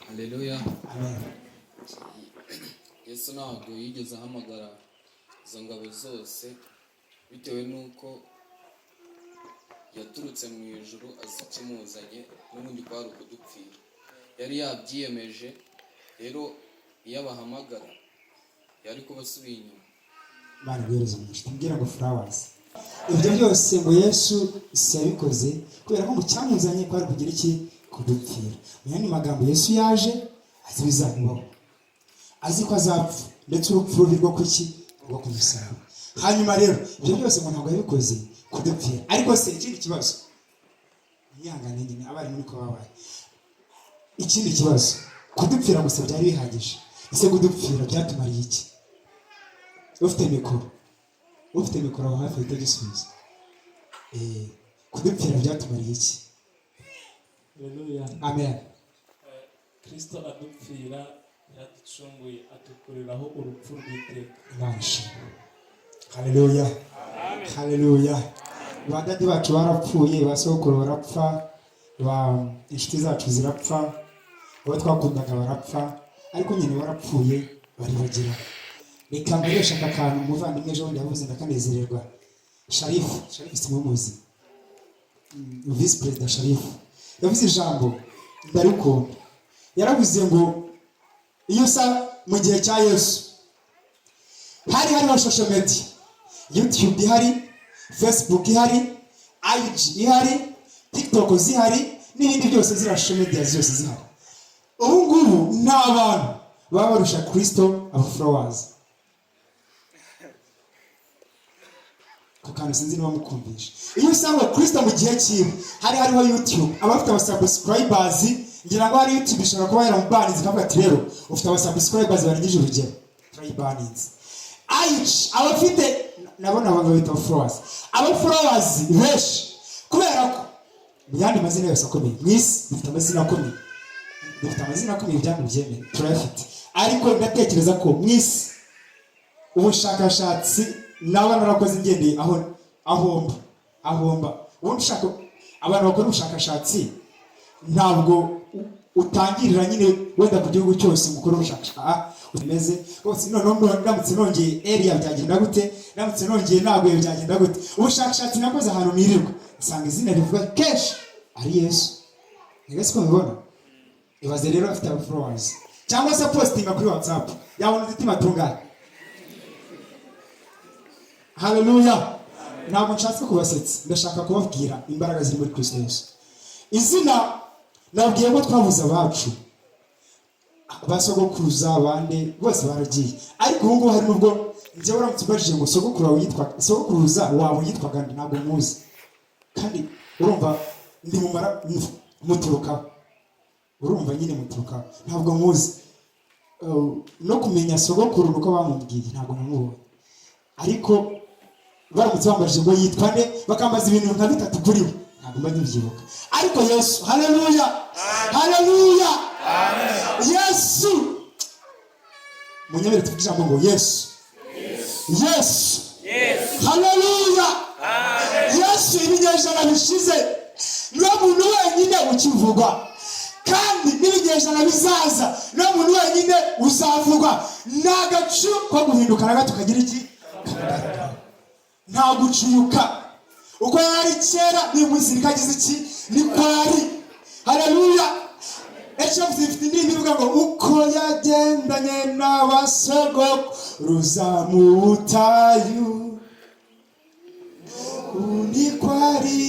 Speaker 3: Haleluya.
Speaker 1: Amen.
Speaker 3: Yesu ntabwo yigeze ahamagara izo ngabo zose bitewe n'uko yaturutse mu ijuru azi ikimuzanye, n'ubundi kwari ukudupfira. Yari yabyiyemeje, rero iyo abahamagara yari kubasubiye inyuma.
Speaker 1: Imana ibereze umugisha. Tumbwira ngo flowers. Ibyo byose ngo Yesu yabikoze kubera ko mu cyamuzanye kwari kugira iki? Kudupfira. Mu yandi magambo, Yesu yaje azi bizamubaho, azi ko azapfa ndetse urupfu rubi rwo kuki? Rwo ku musaraba. Hanyuma rero ibyo byose ngo ntabwo yabikoze kudupfira. Ariko se ikindi kibazo, mwihangane nyine abari muri ko babaye, ikindi kibazo, kudupfira gusa byari bihagije? Ese kudupfira byatumariye iki? Ufite mikoro aho hafi y'igisubizo. Kudupfira byatumariye iki?
Speaker 4: Haleluya.
Speaker 1: Amen.
Speaker 4: Kristo adupfira, yaducunguye, adukuriraho urupfu rw'iteka.
Speaker 1: Imana ishimwe. Haleluya. Haleluya. Badadi bacu barapfuye, basokuru barapfa, inshuti zacu zirapfa, abo twakundaga barapfa, ariko nyine barapfuye baribagira. Reka nkoresha aka kantu umuvandimwe ejo bundi yavuze ndakanezererwa. Sharifu simumuzi, Visi Perezida Sharifu yavuze ijambo ndarikunda. Yaravuze ngo iyo mu gihe cya Yesu hariho social media, YouTube ihari, Facebook ihari, IG ihari, TikTok zihari, n'ibindi byose ziriya social media zose zihari. Ubu ngubu nta bantu baba barusha Kristo aba followers. Kuko sinzi niba mukumvisha. Iyo usanga Kristo mu gihe cyiwe hariho YouTube, abafite aba subscribers, ngira ngo hari YouTube ishobora kuba yaramubaninze ikavuga ati rero ufite aba subscribers barangije urugero, try baninze. Abafite nabona abantu bita followers, aba followers benshi kubera ko mu yandi mazina yose akomeye mwisi dufite amazina akomeye, byanyu byemeye turayafite, ariko ndatekereza ko mwisi ubushakashatsi naba narakoze ingendeye ahomba. Ubundi ushaka abantu bakora ubushakashatsi ntabwo utangirira nyine wenda ku gihugu cyose mukora ubushakashatsi umeze bose. Noneho ndamutse nongeye area byagenda gute, ndamutse nongeye ntabwo byagenda gute. Ubushakashatsi nakoze ahantu nirirwa nsanga izina rivuga kenshi ari Yesu. Nigeze ko mbibona. Ibaze rero afite aba followers cyangwa se postinga kuri WhatsApp yabona umutima tungana. Haleluya. Ntabwo nshatse kubasetsa, ndashaka kubabwira imbaraga ziri muri Kristo Yesu. Izina nabwiye ko twabuze abacu, basogokuruza abandi bose baragiye, ariko ubu ngubu hari nubwo njye uramutse ubajije ngo sogokuruza wawe yitwaga ntabwo muzi, kandi urumva ndi mumara muturukaho, urumva nyine muturukaho ntabwo muzi. No kumenya sogokuru nuko bamubwiye ntabwo namubonye, ariko baramutse bambajije ngo yitwa nde bakambaza ibintu nka bitatu kuri we ntabwo mba ndibyibuka. Ariko Yesu, haleluya, haleluya, Yesu, munyemere tuvuge ijambo ngo Yesu, haleluya, Yesu. Ibinyejana bishize niwe muntu wenyine ukivugwa, kandi n'ibinyejana bizaza niwe muntu wenyine uzavugwa. Nta gacu ko guhinduka na gato kagira iki? Nta gucuyuka. Uko yari kera n'uyu munsi nikagize iki? Niko ari. Haleluya. ecavuze ifite indirimbo ivuga ngo uko yagendanye n'abasogokuruza mu butayu niko ari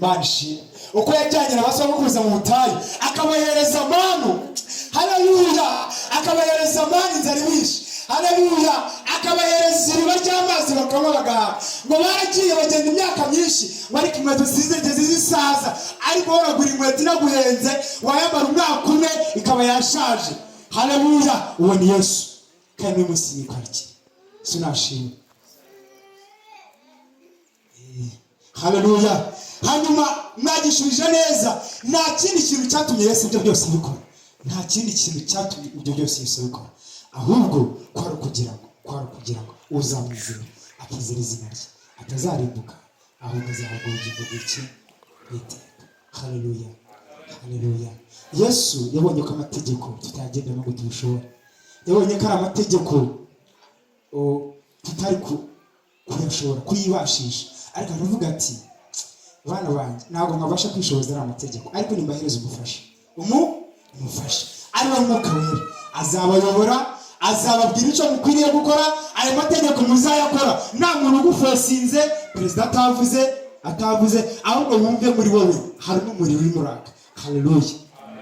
Speaker 1: manshi uko yajyanye n'abasogokuruza mu butayu akabahereza manu, haleluya, akabahereza manu inzara ibishe, haleluya, akabahereza iriba ry'amazi bakanywa bagahaga. Ngo baragiye bagenda imyaka myinshi ariko inkweto zizigeze zisaza, ariko baragura inkweto inaguhenze wayambara umwaka umwe ikaba yashaje. Haleluya, uwo ni Yesu kandi uyu munsi ni kwariki sinashimye. Haleluya. Hanyuma mwagishubije neza, nta kindi kintu cyatumye Yesu ibyo byose bikora, nta kindi kintu cyatumye ibyo byose Yesu bikora, ahubwo kwari kugira ngo uzamwizera akizera izina rye atazarimbuka ahubwo azahabwa ubugingo bw'iki bw'iteka. Haleluya, haleluya. Yesu yabonye ko amategeko tutayagendamo ngo tubishobore, yabonye ko ari amategeko tutari kuyashobora kuyibashisha, ariko aravuga ati bana banjye ntabwo nkabasha kwishoboza ari amategeko, ariko nimbahereza umufasha ari we Mwuka Wera, azabayobora, azababwira icyo mukwiriye gukora, ayo mategeko muzayakora nta muntu ugufosinze, perezida atavuze, ahubwo wumve muri wowe harimo umuriro urimo uraka. Haleluya,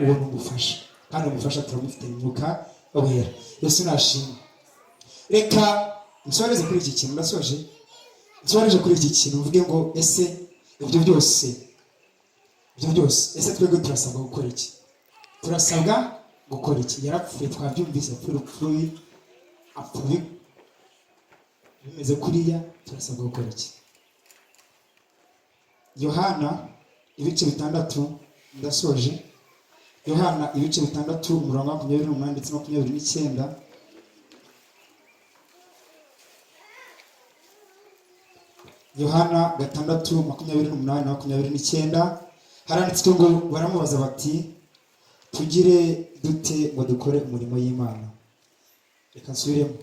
Speaker 1: uwo ni umufasha, kandi umufasha turamufite mu Mwuka Wera. Yesu nashimwe. Reka nsoreze kuri iki kintu, nsoreje kuri iki kintu mvuge ngo ese ibyo byose ese twebwe turasabwa gukora iki? Turasabwa gukora iki? Yarapfuye, twabyumvise, apfuye bimeze kuriya, turasabwa gukora iki? Yohana ibice 6, ndasoje. Yohana ibice 6 umurongo wa 28 ndetse na 29. Yohana 6:28 na 29 haranditswe ngo baramubaza bati tugire dute ngo dukore umurimo y'Imana. Reka nsubiremo.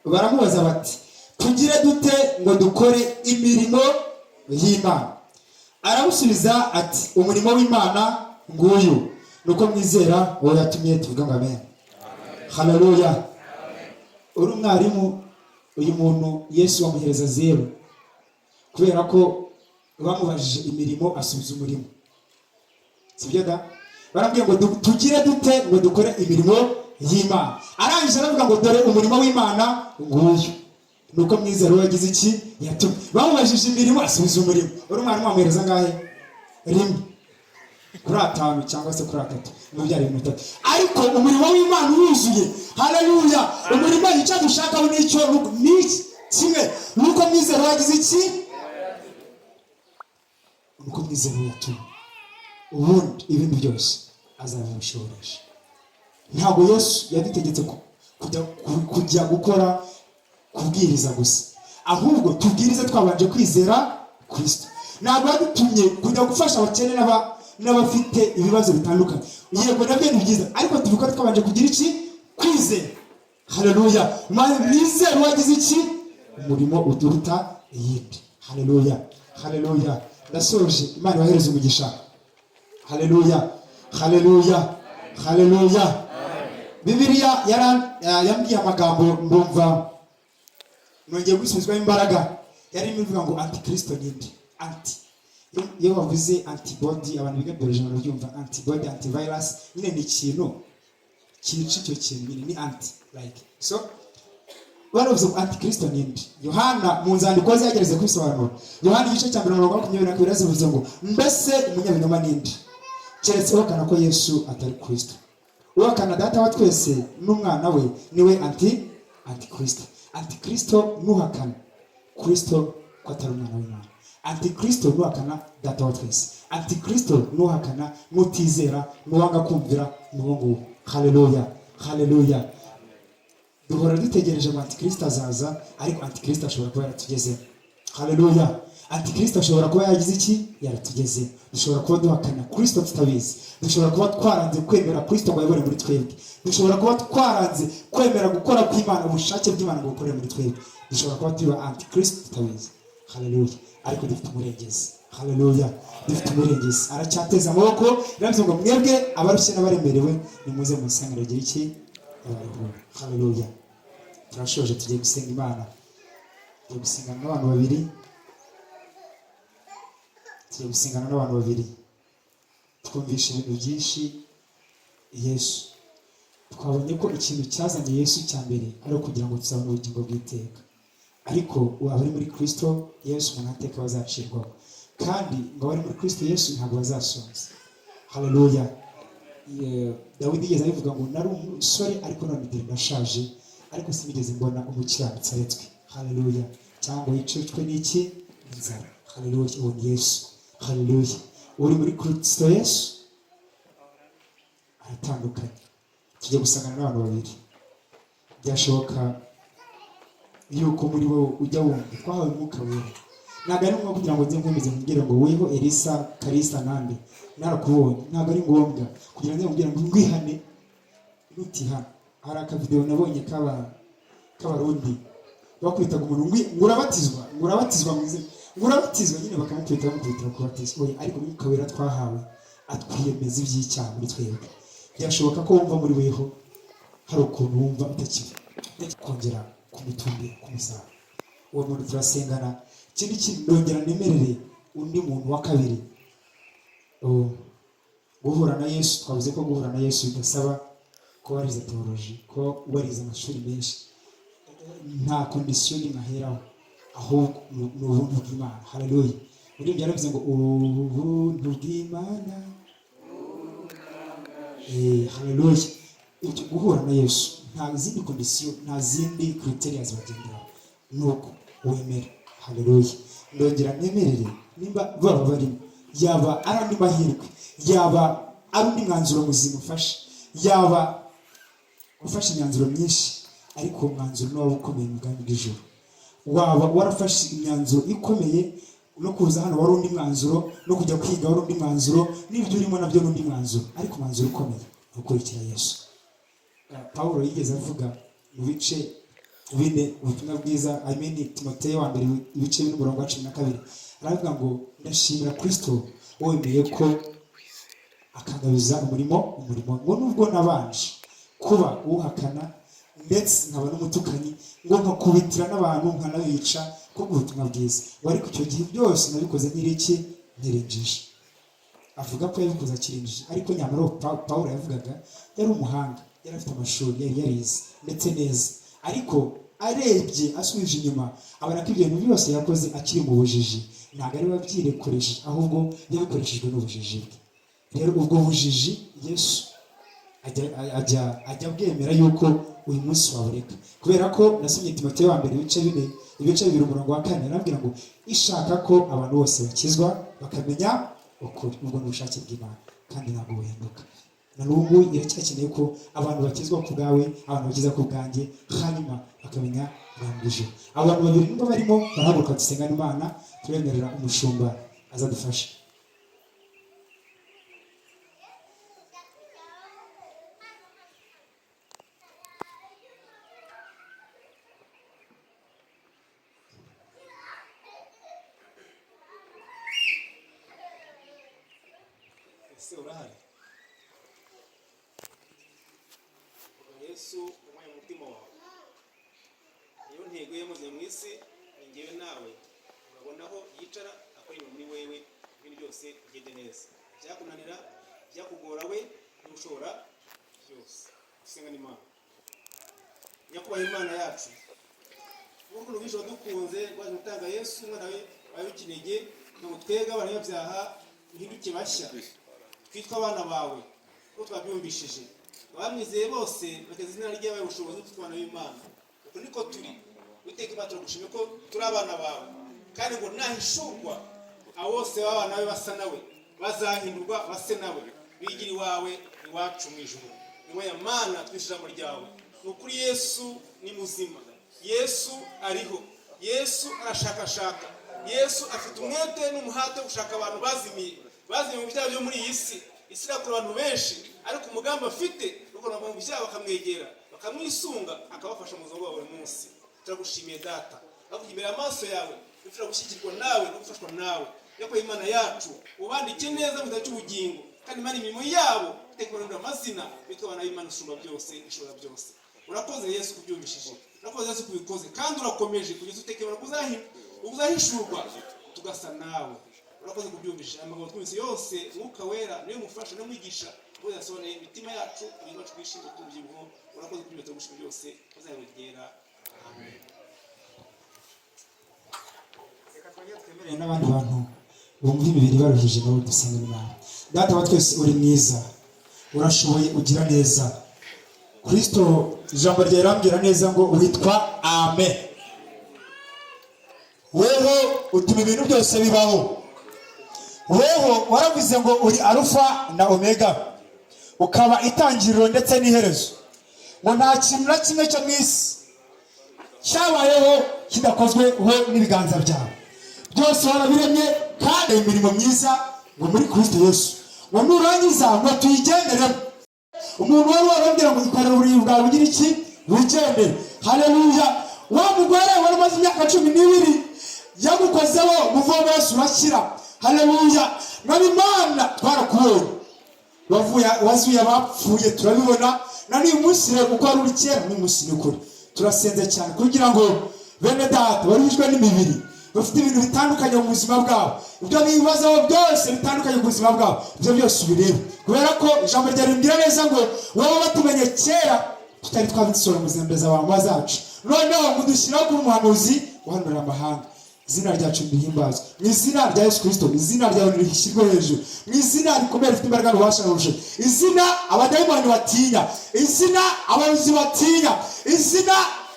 Speaker 1: Baramubaza bati tugire dute ngo dukore imirimo y'Imana. Aramusubiza ati umurimo w'Imana nguyu nuko mwizera uwo yatumye, tuvuga ngo amen. Haleluya. Uri umwarimu, uyu muntu Yesu wamuhereza 0 kubera ko bamubajije imirimo asubiza umurimo, sibyo da? Barambwiye ngo tugire dute ngo dukore imirimo y'Imana. Arangije aravuga ngo dore umurimo w'Imana nguyu nuko mwizera uwo yagize iki yatumye. Bamubajije imirimo asubiza umurimo. Uri umwarimu wamuhereza ngahe? 1 kuri 5 cyangwa se kuri 3 mu byari 3, ariko umurimo w'Imana wuzuye. Haleluya. Umurimo icyo dushaka n'icyo ni kimwe, nuko mwizera uwo yagize iki, nuko mwizera uwo yatumye, ubundi ibindi byose azabibishoboresha. Ntabwo Yesu yadutegetse kujya gukora kubwiriza gusa, ahubwo tubwirize twabanje kwizera Kristo. Ntabwo yadutumye kujya gufasha abakene n'abafite ibibazo bitandukanye. Yego nabyo ni byiza, ariko tuvuga twabanje kugira iki? Kwizera. Haleluya. Mwizera wagize iki? Umurimo uturuta iyindi. Haleluya, haleluya. Ndasoje, Imana ibahereze umugisha. Haleluya, haleluya, haleluya. Bibiliya yambwiye amagambo ndumva nongeye gusubizwamo imbaraga. Yari ivuga ngo antikristo ninde? Iyo bavuze antibody, abantu biga biology barabyumva. Antibody, antivirus, nyine ni ikintu cyica icyo kintu, nyine ni anti like. So baravuze ngo antikristo ninde? Yohana mu nzandiko ze yagereze kwisobanura. Yohana igice cya 22 yavuze ngo mbese umunyabinyoma ninde? Keretse uhakana ko Yesu atari Kristo. Uhakana data wa twese n'umwana we niwe antikristo. Antikristo nuhakana Kristo ko atari umwana w'Imana. Antikristo nuhakana data wa twese. Antikristo nuhakana mutizera, nuwanga kumvira nuwo nguwo. Haleluya, haleluya. Duhora dutegereje ngo antikristo azaza, ariko antikristo ashobora kuba yaratugeze. Haleluya. Antikristo ashobora kuba yagize iki? Yaratugeze. Dushobora kuba duhakana Kristo tutabizi. Dushobora kuba twaranze kwemera Kristo ngo ayobore muri twebwe. Dushobora kuba twaranze kwemera gukora kw'Imana, ubushake bw'Imana ngo bukore muri twebwe. Dushobora kuba turi antikristo tutabizi. Haleluya. Ariko dufite umurengezi. haleluya. Dufite umurengezi aracyateza amaboko yaravuze ngo mwebwe abarushye n'abaremerewe nimuze munsangire igihe iki abaruhura. Haleluya. Turashoje tugiye gusenga Imana. Tugiye gusengana n'abantu babiri. Twumvishe ibintu byinshi Yesu. Twabonye ko ikintu cyazanye Yesu cya mbere ari ukugira ngo tuzabone ubugingo bw'iteka. Ariko abari muri Kristo Yesu mu mateka bazacirwaho. Kandi ngo abari muri Kristo Yesu ntabwo bazasonza. Haleluya. Dawidi yigeze abivuga ngo nari umusore ariko none ndashaje, ariko sinigeze mbona umukiranutsi aretswe. Haleluya. Cyangwa yicecwe n'iki? Inzara. Haleluya. Uwo ni Yesu. Haleluya. Uri muri Kristo Yesu aratandukanye. Tujya gusangana n'abantu babiri. Byashoboka yuko muri wowe ujya wumva twahawe umwuka wera. Ntabwo ari ngombwa kugira ngo nze nkwemeze nkubwire ngo weho Elisa Kalisa nande narakubonye. Ntabwo ari ngombwa kugira ngo nze nkubwire ngo ngwihane nutihana. Hari akavideo nabonye k'abarundi bakwitaga umuntu ngurabatizwa ngurabatizwa nyine bakamukubita kubatizwa. Ariko umwuka wera twahawe atwiyemeza iby'icyaha muri twebwe. Byashoboka ko wumva muri weho hari ukuntu wumva kongera kumutumbira kumusaba. Uwo muntu turasengana. Ikindi kintu ndongera nemerere undi muntu wa kabiri. Guhura na Yesu, twavuze ko guhura na Yesu bidasaba ko warize teoloji, ko warize amashuri menshi. Nta kondisiyo n'imwe aheraho, ahubwo ni ubuntu bw'Imana. Haleluya. Muri ibyo yaravuze ngo ubuntu bw'Imana. Haleluya. Guhura na Yesu nta zindi kondisiyo, nta zindi kriteriya zibagenderaho, nuko wemera. Haleluya. Ndongera nemerere nimba baba barimo, yaba ari andi mahirwe, yaba ari undi mwanzuro muzima ufashe, yaba ufashe imyanzuro myinshi, ariko uwo mwanzuro ni waba ukomeye mu bwami bw'ijuru. Waba warafashe imyanzuro ikomeye no kuza hano wari undi mwanzuro, no kujya kwiga wari undi mwanzuro, n'ibyo urimo nabyo n'undi mwanzuro, ariko umwanzuro ukomeye ni ukurikira Yesu. Pawulo yigeze avuga mu bice bine ubutumwa bwiza, Timoteyo wa mbere ibice bine umurongo wa 12, aravuga ngo ndashimira Kristo wemeye ko akagabiza umurimo ngo nubwo nabanje kuba uhakana ndetse nkaba n'umutukanyi, ngo nkakubitira n'abantu nkanabica kubw'ubutumwa bwiza. Ariko icyo gihe byose nabikoze ntirinjije. Avuga ko yabikoze akirinjije, ariko nyamara Pawulo yavugaga yari umuhanga, yari afite amashuri, yari yarize ndetse neza. Ariko arebye asubije inyuma abona ko ibintu byose yakoze akiri mu bujiji. Ntabwo ari wabyirekoresheje, ahubwo yabikoreshejwe n'ubujiji bwe. Rero ubwo bujiji Yesu ajya bwemera yuko uyu munsi wabureka. Kubera ko nasomye Timoteyo wa mbere ibice bibiri umurongo wa 4, arabwira ngo ishaka ko abantu bose bakizwa bakamenya ukuri. Ubwo ni ubushake bw'Imana kandi ntabwo buhinduka. Na n'ubu iracyakeneye ko abantu bakizwa ku bwawe, abantu bakiza ku bwanjye, hanyuma bakamenya bangije. Abantu babiri nibo barimo barahaguruka dusengana Imana, turemerera umushumba azadufasha.
Speaker 5: Urahari Yesu umwe mu mutima wawe, niyo ntego yamuze mu isi. Ni ngewe nawe urabonaho yicara akora muri wewe, ibintu byose bigende neza. Byakunanira byakugora, we ntushobora byose. Gusenga n'Imana. Nyakubaha Imana yacu, urukundo rwinshi wadukunze rwaje gutanga Yesu umwana we wabikinege, ngo twega abanyabyaha uhinduke bashya, twitwa abana bawe uko twabyumvishije. Abamwizeye bose bageze izina ryawe ubushobozi bw'utwana b'Imana. Uko niko turi. Witeka Imana turagushimye ko turi abana bawe, kandi ngo nahishurwa abo bose b'abana bawe basa nawe bazahindurwa base nawe, bigira iwawe iwacu mu ijuru. Niwe ya Mana twishira mu ryawe. Ukuri Yesu ni muzima, Yesu ariho, Yesu arashakashaka, Yesu afite umwete n'umuhate gushaka abantu bazimiye mu byaha byo muri iyi si. Isi irakura abantu benshi, ariko umugambi afite nuko mu byaha bakamwegera bakamwisunga, akabafasha mu buzima bwa buri munsi. Turagushimiye Data, bakugira amaso yawe, turi gushyigirwa nawe no gufashwa nawe. yakoye Imana yacu ubandike neza mu gitabo cy'ubugingo kandi Imana imirimo yabo itekanira amazina bitwa abana b'Imana usumba byose ishobora byose. Urakoze Yesu kubyumvishije, urakoze Yesu kubikoze kandi urakomeje kugeza utekebara uzahishurwa tugasa nawe. Urakoze kubyumvisha amagambo twese yose Mwuka Wera niwe mufasha no mwigisha bose asobanura imitima yacu kugira ngo twishime tubyibuho. Urakoze kubyumva gushika byose uzabigera. Amen.
Speaker 1: N'abandi bantu bumva imibiri baruhije nabo dusenga Imana. Data wa twese uri mwiza, urashoboye, ugira neza. Kristo ijambo ryawe rirambwira neza ngo witwa Amen. Weho utuma ibintu byose bibaho. Weho waravuze ngo uri Alpha na Omega, ukaba itangiriro ndetse n'iherezo. Ngo nta kintu na kimwe cyo mu isi cyabayeho kidakozweho n'ibiganza byawe. Byose warabiremye kandi imirimo myiza ngo muri Kristo Yesu. Ngo nurangiza ngo tuyigenderemo. Umuntu wari warabwira ngo ikorera uburiri bwawe bugira iki? Wigendere. Haleluya. Wa mugore wari umaze imyaka 12 yagukozeho muvoma Yesu urakira. Haleluya. Mwabimana twarakubonye. Wazuye abapfuye turabibona. Na n'uyu munsi rero uko ari urukera n'umunsi n'ukuri. Turasenze cyane kugira ngo bene data barihijwe n'imibiri bafite ibintu bitandukanye mu buzima bwabo, ibyo bibazaho byose bitandukanye mu buzima bwabo, ibyo byose ubireba kubera ko ijambo rya rimbwira neza ngo wowe batumenye kera tutari twabitsora mu zembeza abantu bazacu, noneho mudushyiraho kuba umuhanuzi uhanurira amahanga. Izina ryacu rihimbazwe, mu izina rya Yesu Kristo, izina ryawe rishyirwe hejuru, mu izina rikomeye rifite imbaraga n'ububasha n'ubushobozi, izina abadayimoni batinya, izina abayobozi batinya, izina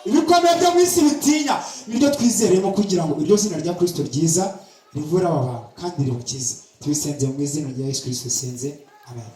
Speaker 1: ibikomeye byo mu isi bitinya, niryo twizereyemo kugira ngo iryo zina rya Kristo ryiza rivura aba bantu kandi ribakize. Tubisenze mu izina rya Yesu Kristo senze. Amen.